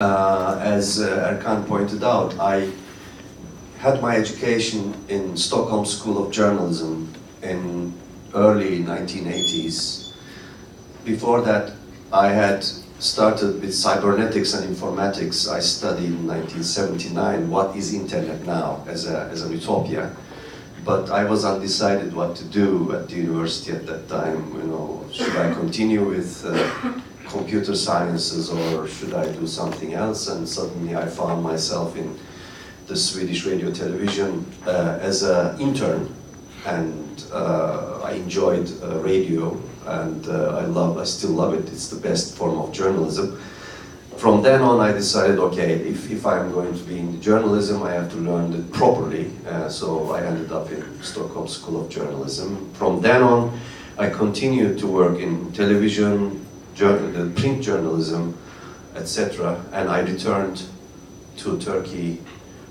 As Erkan pointed out, I had my education in Stockholm School of Journalism in early 1980s. Before that, I had started with cybernetics and informatics. I studied in 1979 what is internet now as an utopia. But I was undecided what to do at the university at that time. You know, should I continue with computer sciences or should I do something else? And suddenly I found myself in the Swedish radio television as an intern, and I enjoyed radio, and I still love it. It's the best form of journalism. From then on, I decided, okay, if I'm going to be in journalism, I have to learn it properly. So I ended up in Stockholm School of Journalism. From then on, I continued to work in television, print journalism, etc. And I returned to Turkey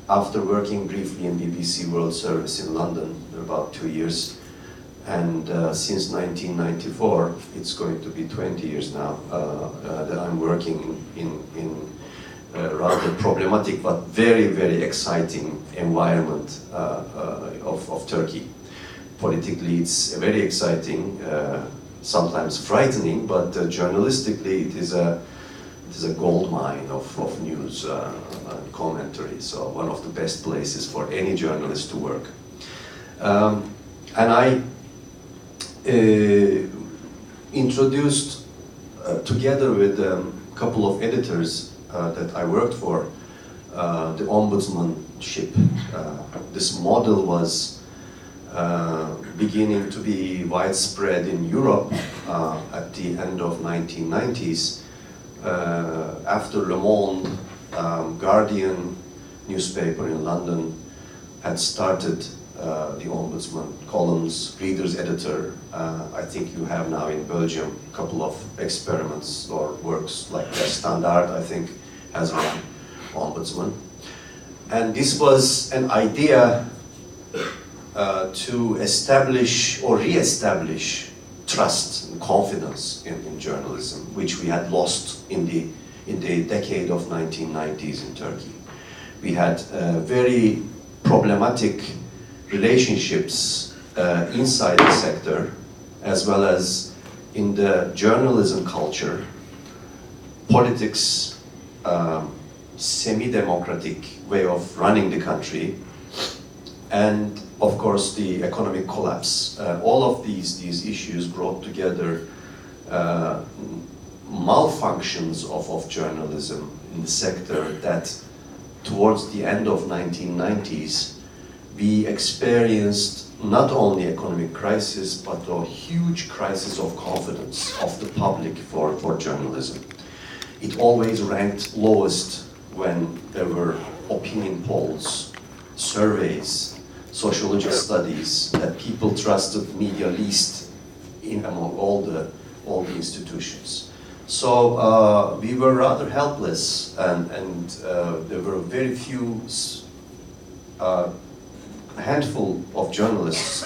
after working briefly in BBC World Service in London, about 2 years. And since 1994, it's going to be 20 years now, that I'm working in a rather problematic but very, very exciting environment of Turkey. Politically, it's very exciting, sometimes frightening, but journalistically, it is a gold mine of news and commentary. So one of the best places for any journalist to work. And I introduced, together with a couple of editors that I worked for, the ombudsmanship. This model was beginning to be widespread in Europe at the end of 1990s. After Le Monde, Guardian newspaper in London had started the ombudsman columns, reader's editor. I think you have now in Belgium a couple of experiments or works like that. Standard, I think, has one ombudsman. And this was an idea to establish or re-establish trust and confidence in journalism, which we had lost in the decade of 1990s in Turkey. We had very problematic relationships inside the sector, as well as in the journalism culture, politics, semi-democratic way of running the country, and of course the economic collapse. All of these issues brought together malfunctions of journalism in the sector that towards the end of 1990s we experienced not only economic crisis, but a huge crisis of confidence of the public for journalism. It always ranked lowest when there were opinion polls, surveys, sociological studies, that people trusted media least among all the institutions. So we were rather helpless, and there were very few handful of journalists.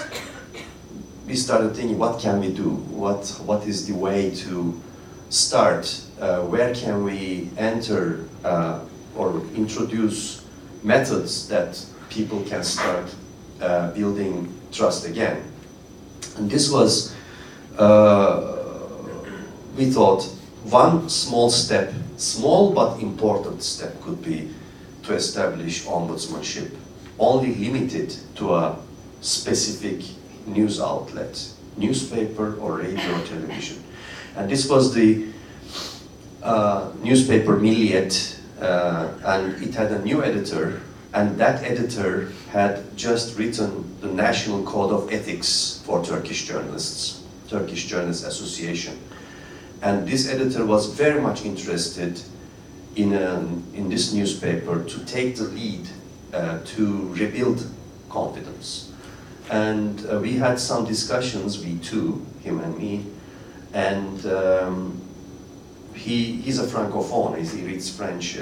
We started thinking, what can we do? What is the way to start? Where can we enter or introduce methods that people can start building trust again? And this was, we thought, one small step, small but important step, could be to establish ombudsmanship, only limited to a specific news outlet, newspaper or radio or television. And this was the newspaper Milliyet, and it had a new editor, and that editor had just written the National Code of Ethics for Turkish journalists, Turkish Journalists Association. And this editor was very much interested in this newspaper to take the lead to rebuild confidence. And we had some discussions, we two, him and me, and he's a francophone, he reads French,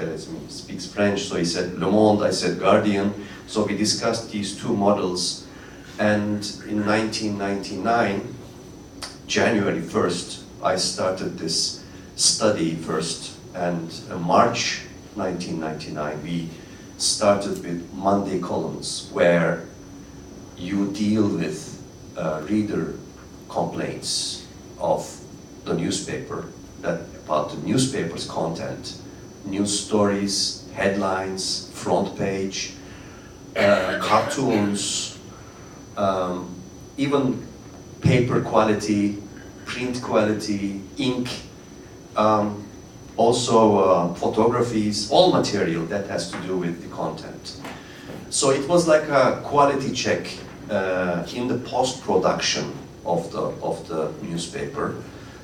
speaks French, so he said Le Monde, I said Guardian. So we discussed these two models, and in 1999, January 1st, I started this study first, and March 1999, we started with Monday columns, where you deal with reader complaints of the newspaper, that about the newspaper's content, news stories, headlines, front page, cartoons, even paper quality, print quality, ink, also photographies, all material that has to do with the content. So it was like a quality check in the post-production of the newspaper,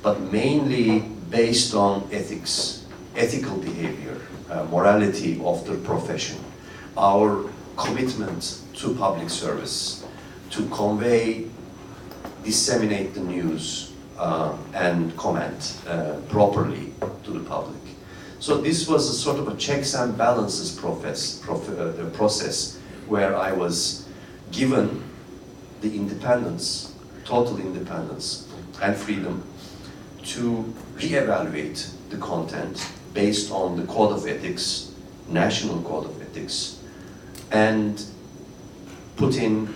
but mainly based on ethics, ethical behavior, morality of the profession, our commitment to public service, to convey, disseminate the news, and comment properly to the public. So this was a sort of a checks and balances process where I was given the independence, total independence and freedom to reevaluate the content based on the code of ethics, national code of ethics, and put in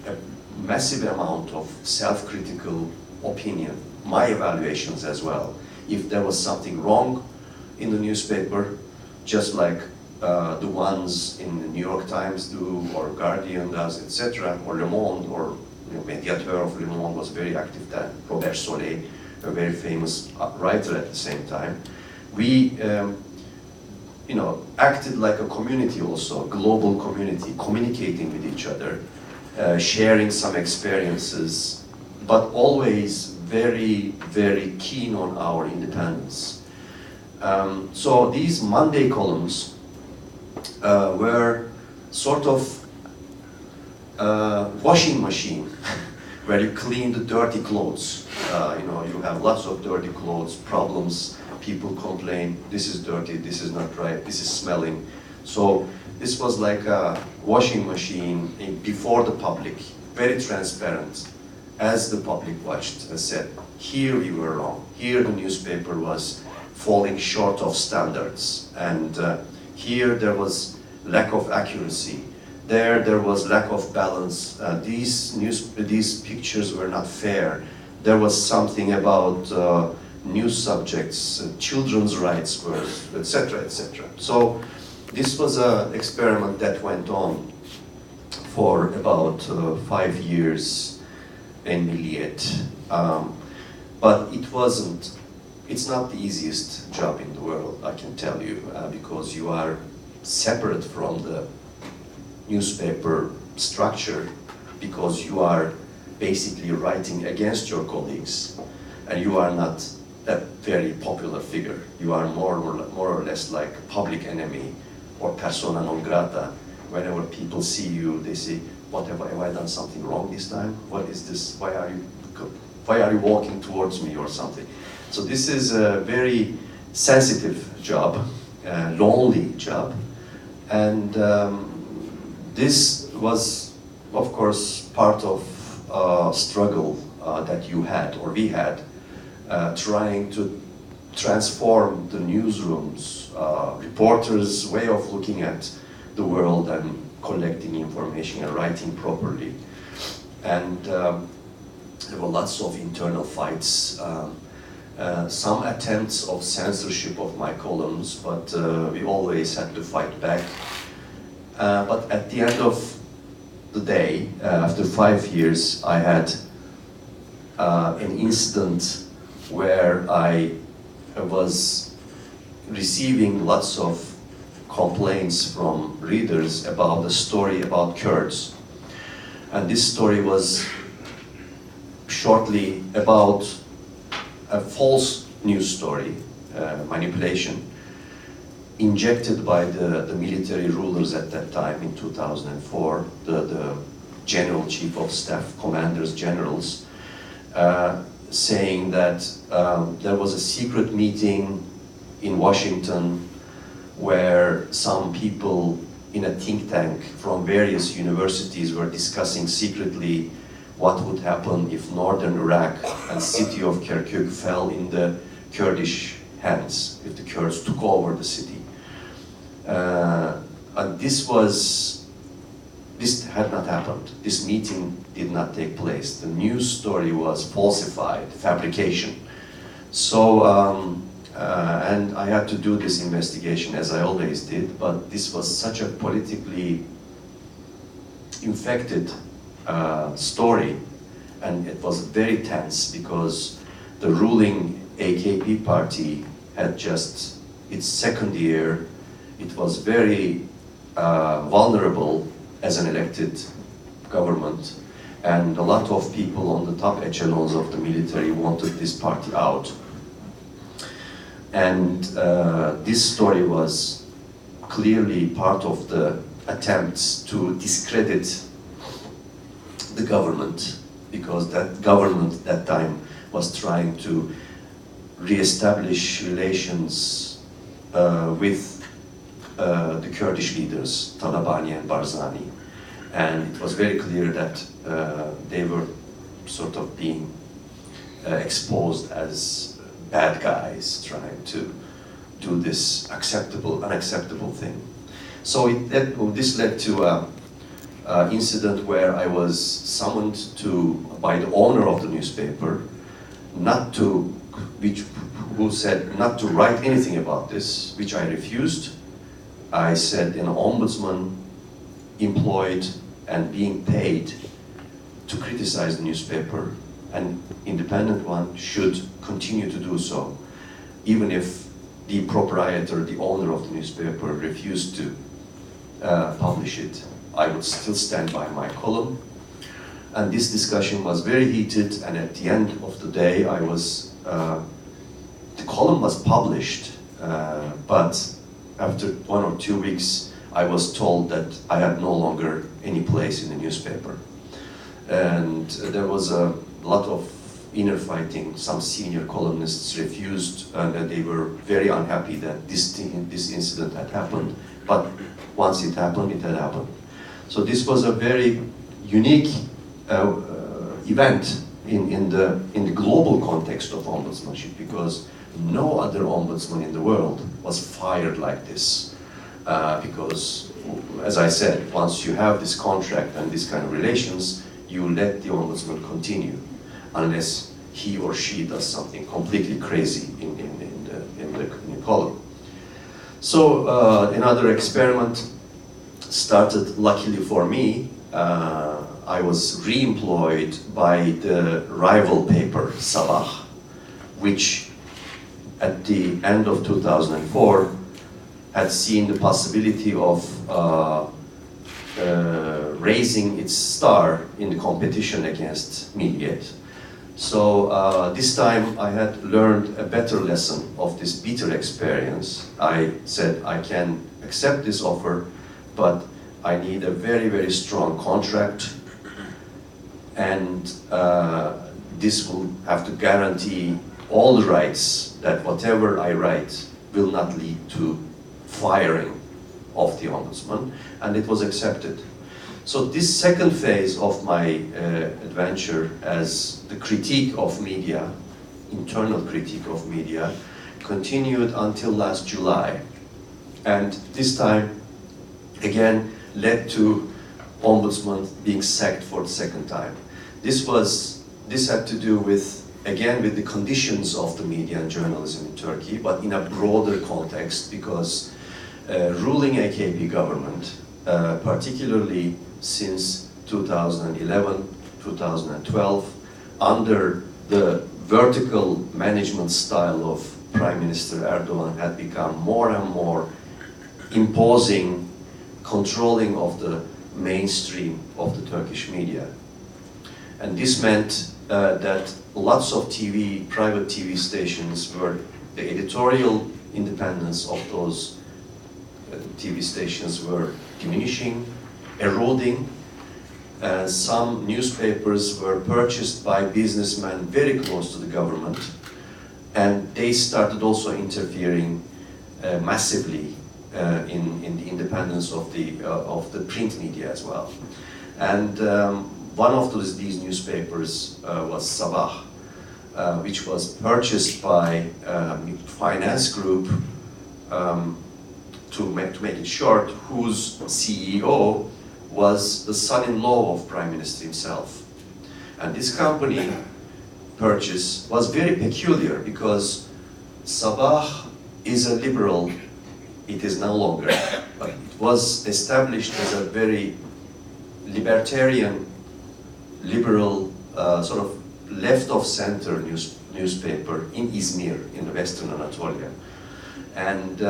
a massive amount of self-critical opinion, my evaluations as well. If there was something wrong in the newspaper, just like the ones in the New York Times do, or Guardian does, etc., or Le Monde, or Mediateur of Le Monde was very active then, Robert Solé, a very famous writer at the same time. We acted like a community also, a global community, communicating with each other, sharing some experiences, but always very, very keen on our independence. So these Monday columns were sort of washing machine where you clean the dirty clothes. You have lots of dirty clothes, problems, people complain, this is dirty, this is not right, this is smelling. So this was like a washing machine before the public, very transparent, as the public watched and said, here we were wrong, here the newspaper was falling short of standards, and here there was lack of accuracy, there was lack of balance, these pictures were not fair, there was something about news subjects, children's rights were, etc., etc. So this was an experiment that went on for about 5 years in Milliyet. But it's not the easiest job in the world, I can tell you, because you are separate from the newspaper structure, because you are basically writing against your colleagues, and you are not a very popular figure. You are more or less like a public enemy or persona non grata. Whenever people see you, they say, have I done something wrong this time? What is this? Why are you walking towards me or something? So this is a very sensitive job, lonely job, and this was, of course, part of a struggle that you had, or we had, trying to transform the newsrooms, reporters' way of looking at the world and collecting information and writing properly. And there were lots of internal fights, some attempts of censorship of my columns, but we always had to fight back. But at the end of the day, after 5 years, I had an incident where I was receiving lots of complaints from readers about the story about Kurds. And this story was shortly about a false news story, manipulation, injected by the military rulers at that time in 2004, the General Chief of Staff, Commanders, Generals, saying that there was a secret meeting in Washington where some people in a think tank from various universities were discussing secretly what would happen if northern Iraq and city of Kirkuk fell in the Kurdish hands, if the Kurds took over the city. this had not happened. This meeting did not take place. The news story was falsified, fabrication. So, and I had to do this investigation as I always did, but this was such a politically infected story, and it was very tense because the ruling AKP party had just its second year. It was very vulnerable as an elected government, and a lot of people on the top echelons of the military wanted this party out. And this story was clearly part of the attempts to discredit the government, because that government that time was trying to re-establish relations with the Kurdish leaders, Talabani and Barzani. And it was very clear that they were sort of being exposed as bad guys trying to do this unacceptable thing. So this led to an incident where I was summoned by the owner of the newspaper, who said not to write anything about this, which I refused. I said an ombudsman employed and being paid to criticize the newspaper, an independent one should continue to do so, even if the proprietor, the owner of the newspaper, refused to publish it. I would still stand by my column. And this discussion was very heated, and at the end of the day, the column was published, but after 1 or 2 weeks, I was told that I had no longer any place in the newspaper. And there was a lot of inner fighting. Some senior columnists refused, and they were very unhappy that this incident had happened. But once it happened, it had happened. So this was a very unique event in the global context of ombudsmanship, because no other ombudsman in the world was fired like this. Because, as I said, once you have this contract and this kind of relations, you let the ombudsman continue, unless he or she does something completely crazy in the column. So another experiment started, luckily for me. I was re-employed by the rival paper, Sabah, which at the end of 2004 had seen the possibility of raising its star in the competition against Milliyet. So this time I had learned a better lesson of this bitter experience. I said, I can accept this offer, but I need a very, very strong contract, and this will have to guarantee all the rights, that whatever I write will not lead to firing of the ombudsman, and it was accepted. So this second phase of my adventure as the critique of media, internal critique of media, continued until last July. And this time, again, led to ombudsman being sacked for the second time. This had to do with, again, with the conditions of the media and journalism in Turkey, but in a broader context, because ruling AKP government, particularly since 2011, 2012, under the vertical management style of Prime Minister Erdogan, had become more and more imposing, controlling of the mainstream of the Turkish media. And this meant that lots of private TV stations the editorial independence of those TV stations were diminishing, eroding. Some newspapers were purchased by businessmen very close to the government, and they started also interfering massively in the independence of the print media as well. And one of these newspapers was Sabah, which was purchased by a finance group to to make it short, whose CEO was the son-in-law of Prime Minister himself. And this company purchase was very peculiar because Sabah is a liberal, it is no longer, but it was established as a very libertarian, liberal, sort of left-of-center newspaper in Izmir, in the Western Anatolia. And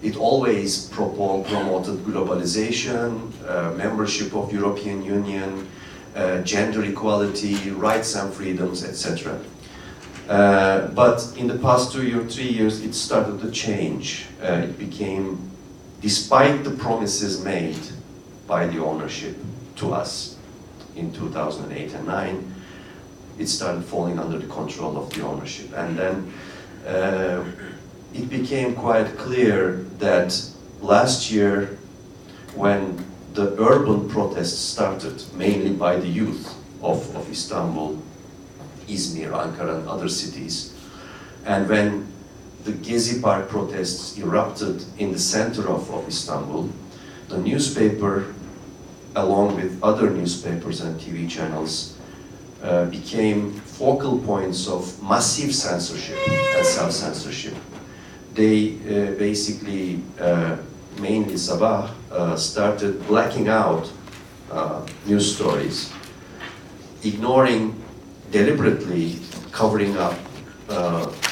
it always promoted globalization, membership of European Union, gender equality, rights and freedoms, etc. But in the past 2 or 3 years, it started to change. It became, despite the promises made by the ownership to us in 2008 and 9, it started falling under the control of the ownership. And then it became quite clear that last year, when the urban protests started, mainly by the youth of Istanbul, Izmir, Ankara, and other cities, and when the Gezi Park protests erupted in the center of Istanbul, the newspaper, along with other newspapers and TV channels, became focal points of massive censorship and self-censorship. They basically, mainly Sabah, started blacking out news stories, ignoring, deliberately covering up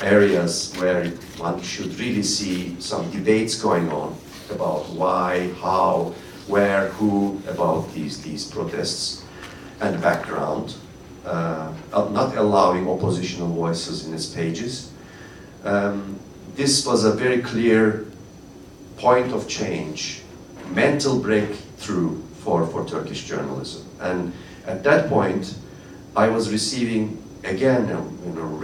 areas where one should really see some debates going on about why, how, where, who, about these protests and background, not allowing oppositional voices in its pages. This was a very clear point of change, mental breakthrough for Turkish journalism. And at that point, I was receiving, again, a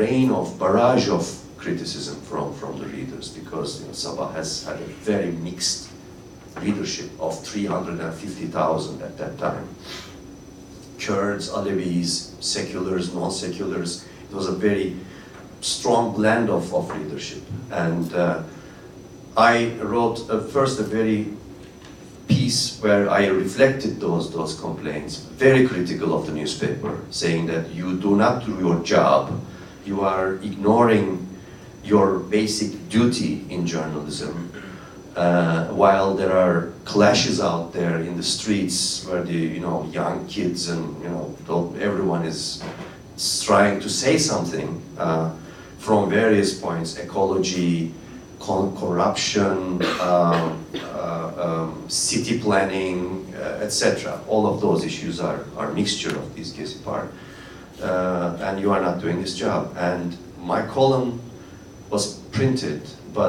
rain of, barrage of criticism from the readers, because Sabah has had a very mixed readership of 350,000 at that time. Kurds, Alevis, seculars, non-seculars. It was a very strong blend of readership. And I wrote first a very piece where I reflected those complaints, very critical of the newspaper, saying that you do not do your job, you are ignoring your basic duty in journalism, while there are clashes out there in the streets where the young kids and everyone is trying to say something from various points: ecology, corruption, city planning, etc. All of those issues are a mixture of this Gezi Park, and you are not doing this job. And my column was printed, but